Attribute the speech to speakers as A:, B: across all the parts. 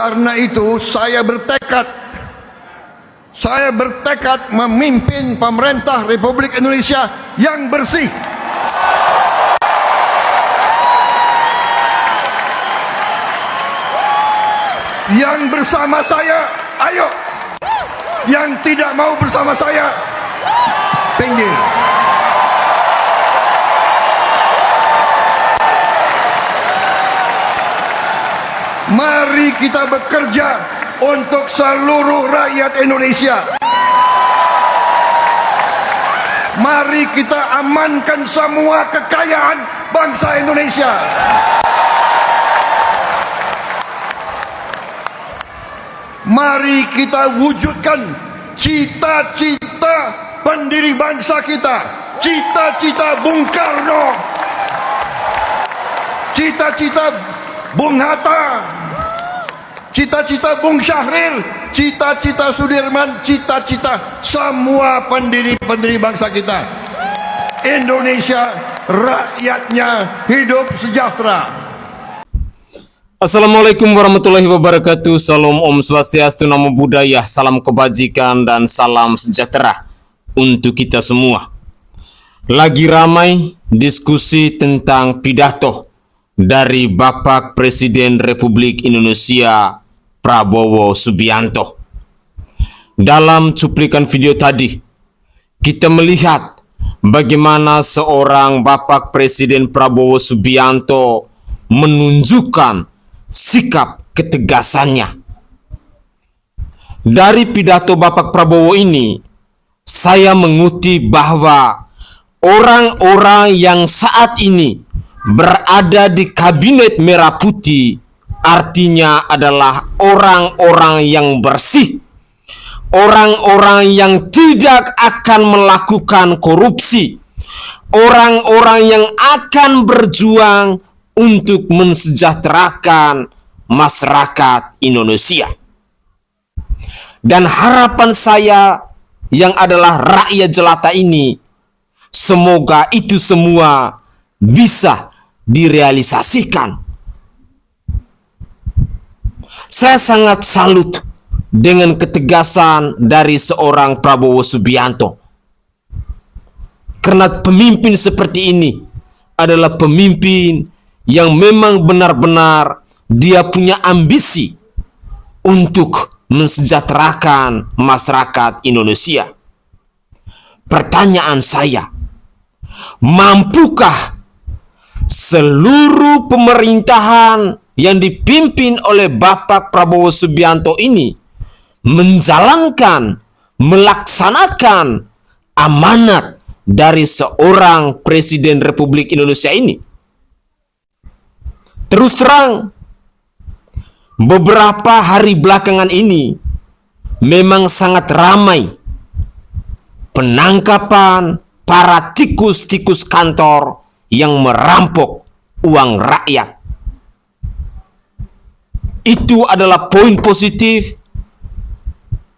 A: Karena itu saya bertekad memimpin pemerintah Republik Indonesia yang bersih, yang bersama saya, ayo. Yang tidak mau bersama saya, pinggir. Mari kita bekerja untuk seluruh rakyat Indonesia. Mari kita amankan semua kekayaan bangsa Indonesia. Mari kita wujudkan cita-cita pendiri bangsa kita, cita-cita Bung Karno, cita-cita Bung Hatta, cita-cita Bung Syahril, cita-cita Sudirman, cita-cita semua pendiri-pendiri bangsa kita. Indonesia, rakyatnya hidup sejahtera.
B: Assalamualaikum warahmatullahi wabarakatuh. Salam Om Swastiastu, Namo Buddhaya, salam kebajikan dan salam sejahtera untuk kita semua. Lagi ramai diskusi tentang pidato dari Bapak Presiden Republik Indonesia Prabowo Subianto. Dalam cuplikan video tadi, kita melihat bagaimana seorang Bapak Presiden Prabowo Subianto menunjukkan sikap ketegasannya. Dari pidato Bapak Prabowo ini, saya mengutip bahwa orang-orang yang saat ini berada di Kabinet Merah Putih artinya adalah orang-orang yang bersih, orang-orang yang tidak akan melakukan korupsi, orang-orang yang akan berjuang untuk mensejahterakan masyarakat Indonesia. Dan harapan saya yang adalah rakyat jelata ini, semoga itu semua bisa direalisasikan. Saya sangat salut dengan ketegasan dari seorang Prabowo Subianto. Karena pemimpin seperti ini adalah pemimpin yang memang benar-benar dia punya ambisi untuk mensejahterakan masyarakat Indonesia. Pertanyaan saya, mampukah seluruh pemerintahan yang dipimpin oleh Bapak Prabowo Subianto ini menjalankan, melaksanakan amanat dari seorang Presiden Republik Indonesia ini? Terus terang, beberapa hari belakangan ini memang sangat ramai penangkapan para tikus-tikus kantor yang merampok uang rakyat. Itu adalah poin positif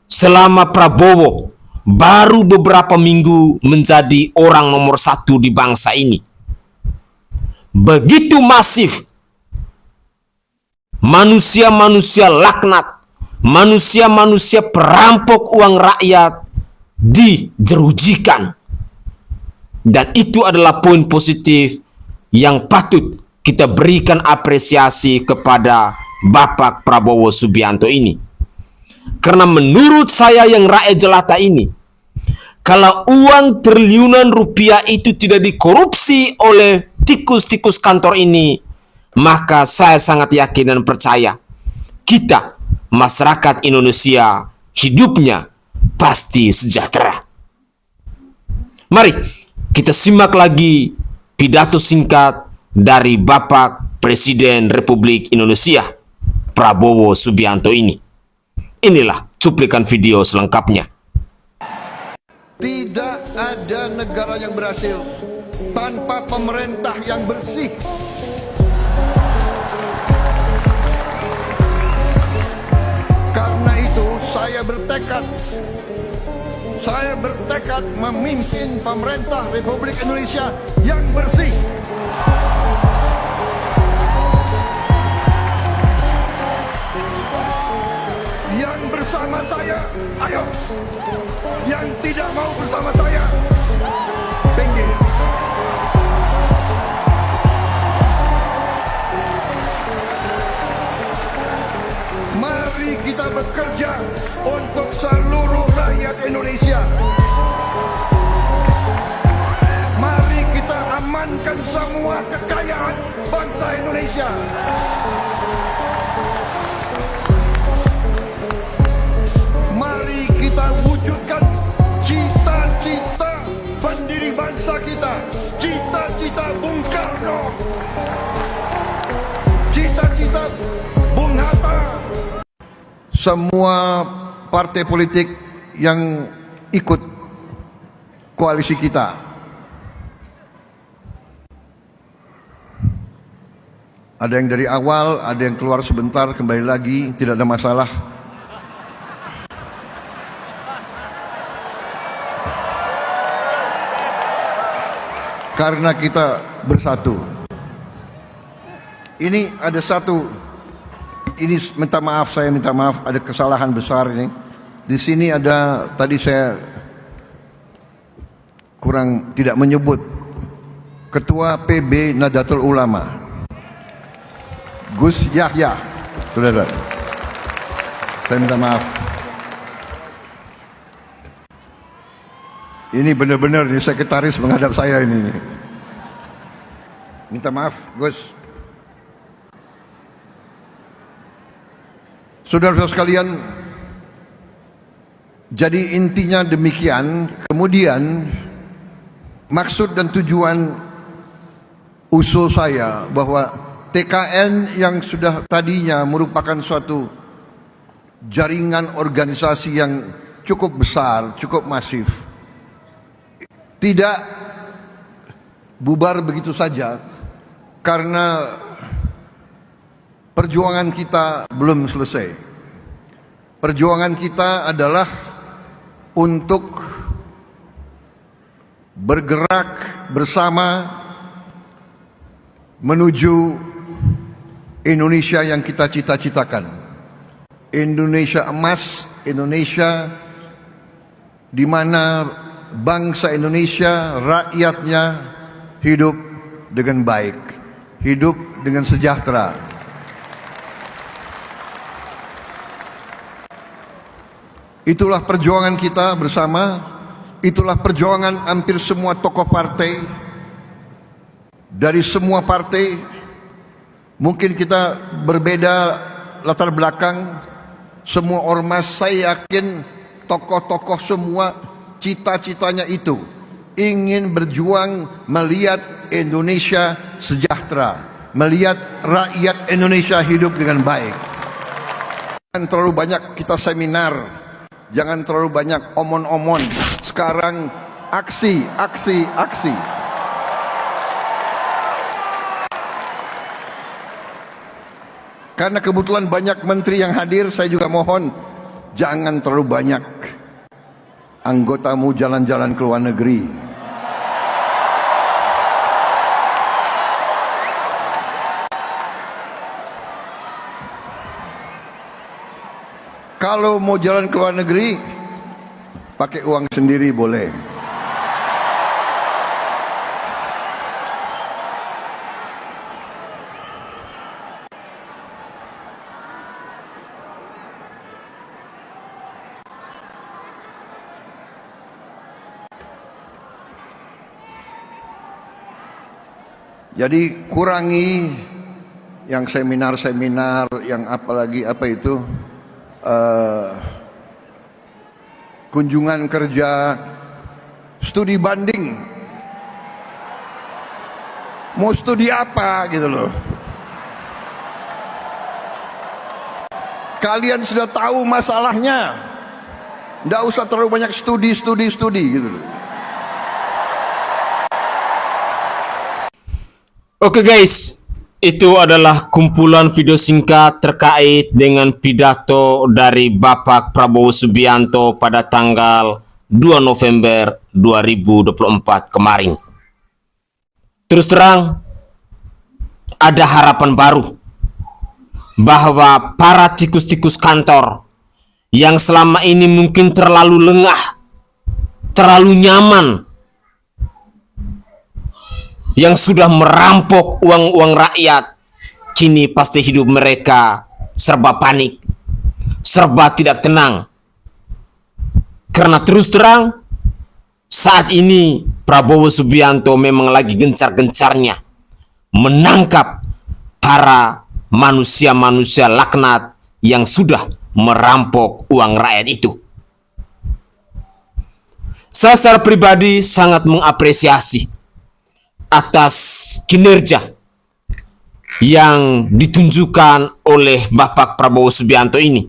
B: selama Prabowo baru beberapa minggu menjadi orang nomor 1 di bangsa ini. Begitu masif manusia-manusia laknat, manusia-manusia perampok uang rakyat dijerujikan. Dan itu adalah poin positif yang patut kita berikan apresiasi kepada Bapak Prabowo Subianto ini. Karena menurut saya yang rakyat jelata ini, kalau uang triliunan rupiah itu tidak dikorupsi oleh tikus-tikus kantor ini, maka saya sangat yakin dan percaya kita, masyarakat Indonesia, hidupnya pasti sejahtera. Mari kita simak lagi pidato singkat dari Bapak Presiden Republik Indonesia Prabowo Subianto ini. Inilah cuplikan video selengkapnya.
A: Tidak ada negara yang berhasil tanpa pemerintah yang bersih. Karena itu saya bertekad memimpin pemerintah Republik Indonesia yang bersih, bersama saya, ayo. Yang tidak mau bersama saya, pinggir. Mari kita bekerja untuk seluruh rakyat Indonesia. Mari kita amankan semua kekayaan bangsa Indonesia. Mari kita wujudkan cita-cita pendiri bangsa kita, cita-cita Bung Karno, cita-cita Bung Hatta. Semua partai politik yang ikut koalisi kita, ada yang dari awal, ada yang keluar sebentar, kembali lagi, tidak ada masalah. Karena kita bersatu. Ini ada satu, ini minta maaf, saya minta maaf, ada kesalahan besar ini. Di sini ada, tadi saya kurang tidak menyebut Ketua PB Nahdlatul Ulama, Gus Yahya, saudara. Saya minta maaf. Ini benar-benar ini sekretaris menghadap saya ini. Minta maaf, Gus. Saudara-saudara sekalian, jadi intinya demikian. Kemudian maksud dan tujuan usul saya bahwa TKN yang sudah tadinya merupakan suatu jaringan organisasi yang cukup besar, cukup masif, tidak bubar begitu saja karena perjuangan kita belum selesai. Perjuangan kita adalah untuk bergerak bersama menuju Indonesia yang kita cita-citakan. Indonesia emas, Indonesia di mana bangsa Indonesia, rakyatnya hidup dengan baik, hidup dengan sejahtera. Itulah perjuangan kita bersama, itulah perjuangan hampir semua tokoh partai, dari semua partai. Mungkin kita berbeda latar belakang, semua ormas, saya yakin tokoh-tokoh semua cita-citanya itu, ingin berjuang melihat Indonesia sejahtera, melihat rakyat Indonesia hidup dengan baik. Jangan terlalu banyak kita seminar, jangan terlalu banyak omon-omon. Sekarang aksi, aksi, aksi. Karena kebetulan banyak menteri yang hadir, saya juga mohon jangan terlalu banyak anggotamu jalan-jalan ke luar negeri. Kalau mau jalan ke luar negeri, pakai uang sendiri boleh. Jadi kurangi yang seminar-seminar, yang apalagi apa itu, kunjungan kerja, studi banding. Mau studi apa gitu loh. Kalian sudah tahu masalahnya, nggak usah terlalu banyak studi gitu loh.
B: Oke guys, itu adalah kumpulan video singkat terkait dengan pidato dari Bapak Prabowo Subianto pada tanggal 2 November 2024 kemarin. Terus terang, ada harapan baru bahwa para tikus-tikus kantor yang selama ini mungkin terlalu lengah, terlalu nyaman, yang sudah merampok uang-uang rakyat, kini pasti hidup mereka serba panik, serba tidak tenang. Karena terus terang, saat ini Prabowo Subianto memang lagi gencar-gencarnya menangkap para manusia-manusia laknat yang sudah merampok uang rakyat itu. Saya secara pribadi sangat mengapresiasi atas kinerja yang ditunjukkan oleh Bapak Prabowo Subianto ini.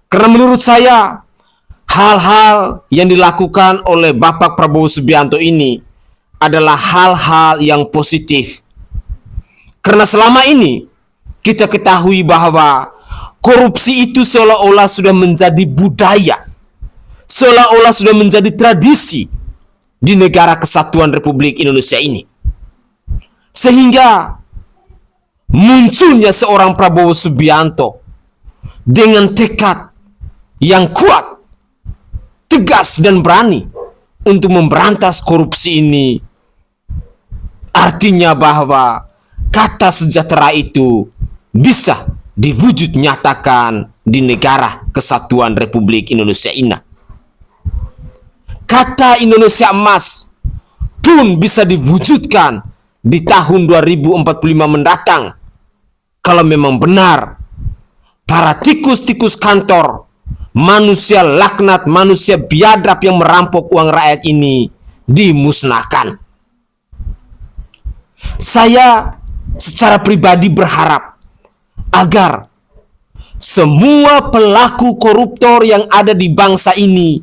B: Karena menurut saya, hal-hal yang dilakukan oleh Bapak Prabowo Subianto ini adalah hal-hal yang positif. Karena selama ini kita ketahui bahwa korupsi itu seolah-olah sudah menjadi budaya, seolah-olah sudah menjadi tradisi di negara kesatuan Republik Indonesia ini. Sehingga munculnya seorang Prabowo Subianto dengan tekad yang kuat, tegas dan berani untuk memberantas korupsi ini. Artinya bahwa kata sejahtera itu bisa diwujud nyatakan di negara kesatuan Republik Indonesia ini. Kata Indonesia emas pun bisa diwujudkan di tahun 2045 mendatang kalau memang benar para tikus-tikus kantor, manusia laknat, manusia biadab yang merampok uang rakyat ini dimusnahkan. Saya secara pribadi berharap agar semua pelaku koruptor yang ada di bangsa ini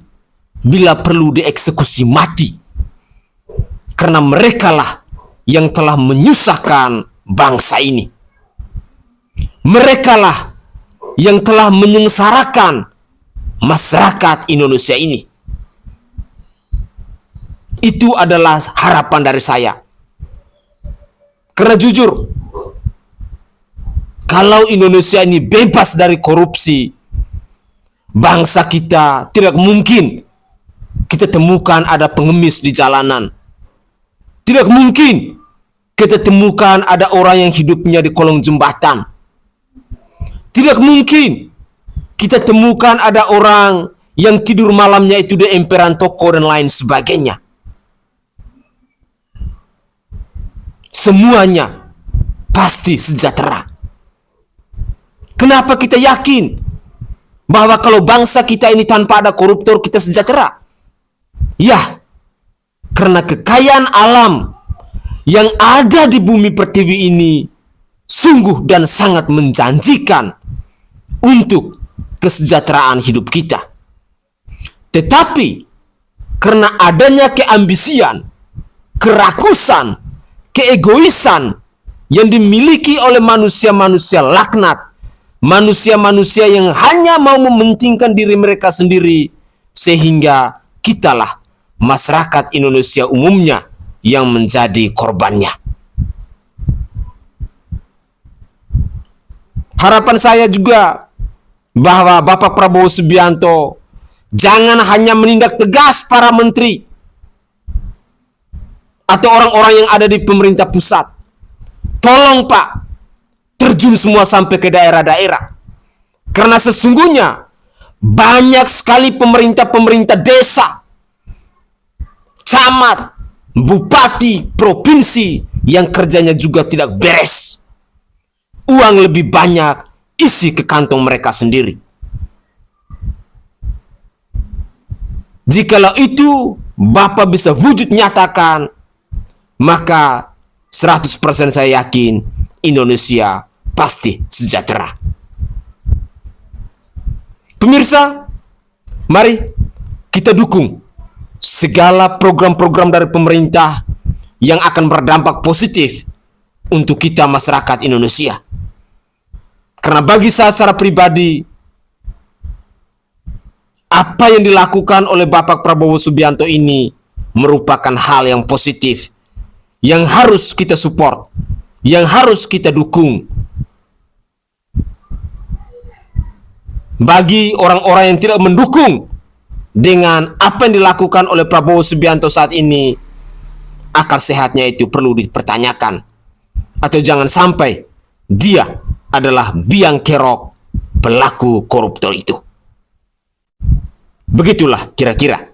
B: bila perlu dieksekusi mati. Karena merekalah yang telah menyusahkan bangsa ini. Merekalah yang telah menyengsarakan masyarakat Indonesia ini. Itu adalah harapan dari saya. Karena jujur, kalau Indonesia ini bebas dari korupsi, bangsa kita tidak mungkin kita temukan ada pengemis di jalanan. Tidak mungkin kita temukan ada orang yang hidupnya di kolong jembatan. Tidak mungkin kita temukan ada orang yang tidur malamnya itu di emperan toko dan lain sebagainya. Semuanya pasti sejahtera. Kenapa kita yakin bahwa kalau bangsa kita ini tanpa ada koruptor kita sejahtera? Ya, karena kekayaan alam yang ada di bumi pertiwi ini sungguh dan sangat menjanjikan untuk kesejahteraan hidup kita. Tetapi karena adanya keambisian, kerakusan, keegoisan yang dimiliki oleh manusia-manusia laknat, manusia-manusia yang hanya mau mementingkan diri mereka sendiri, sehingga kitalah masyarakat Indonesia umumnya yang menjadi korbannya. Harapan saya juga bahwa Bapak Prabowo Subianto jangan hanya menindak tegas para menteri atau orang-orang yang ada di pemerintah pusat. Tolong Pak, terjun semua sampai ke daerah-daerah. Karena sesungguhnya banyak sekali pemerintah-pemerintah desa, camat, bupati, provinsi yang kerjanya juga tidak beres. Uang lebih banyak isi ke kantong mereka sendiri. Jikalau itu Bapak bisa wujud nyatakan, maka 100% saya yakin Indonesia pasti sejahtera. Pemirsa, mari kita dukung segala program-program dari pemerintah yang akan berdampak positif untuk kita masyarakat Indonesia. Karena bagi saya secara pribadi, apa yang dilakukan oleh Bapak Prabowo Subianto ini merupakan hal yang positif, yang harus kita support, yang harus kita dukung. Bagi orang-orang yang tidak mendukung dengan apa yang dilakukan oleh Prabowo Subianto saat ini, akal sehatnya itu perlu dipertanyakan. Atau jangan sampai dia adalah biang kerok pelaku koruptor itu. Begitulah kira-kira.